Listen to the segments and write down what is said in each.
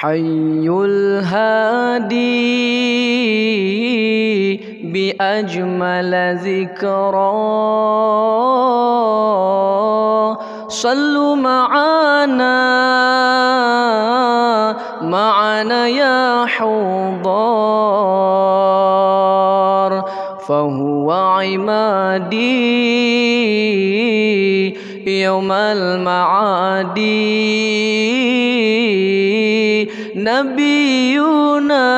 حي الهادي بأجمل ذكرى صلوا معنا يا حضار فهو عمادي يوم المعادي نبينا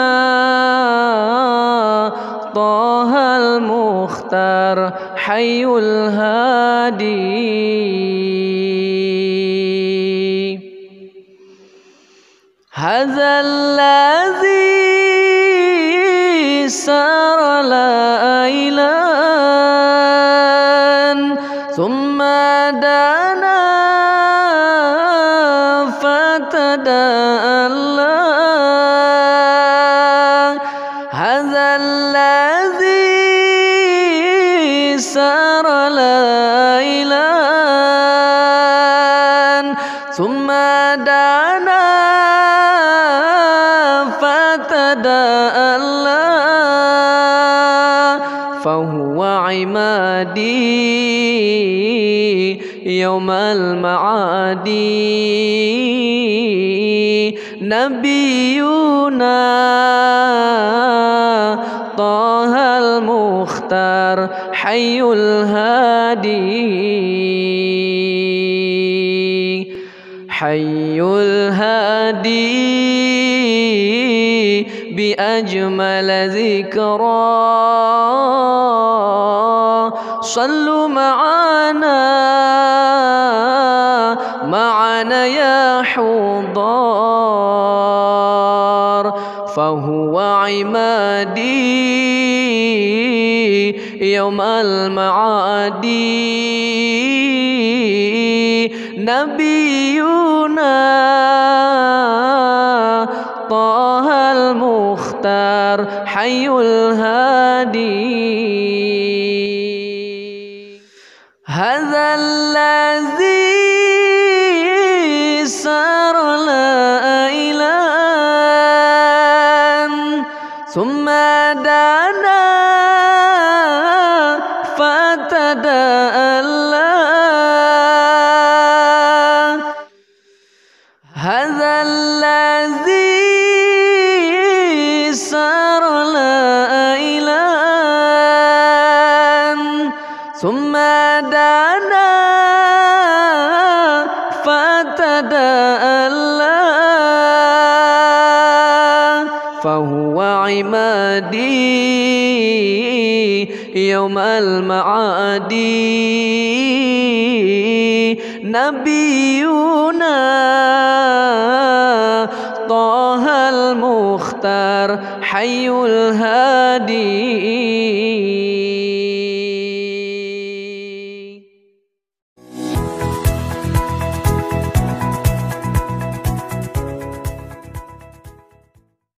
طه المختار حي الهادي هذا الذي سار ليلا ثم دنا فتدلى هذا الذي سار ليلا ثم دنا فتدلى فهو عمادي يوم المعادي نبينا طه المختار حي الهادي حي الهادي بأجمل ذكرى صلوا معنا يا حضار فهو عمادي يوم المعادي نبينا طه المختار حي الهادي هذا الذي سار ليلا ثم دنا فتدلى هذا الذي سار ليلا ثم دنا فتدلى فهو عمادي يوم المعادي نبينا طه المختار حي الهادي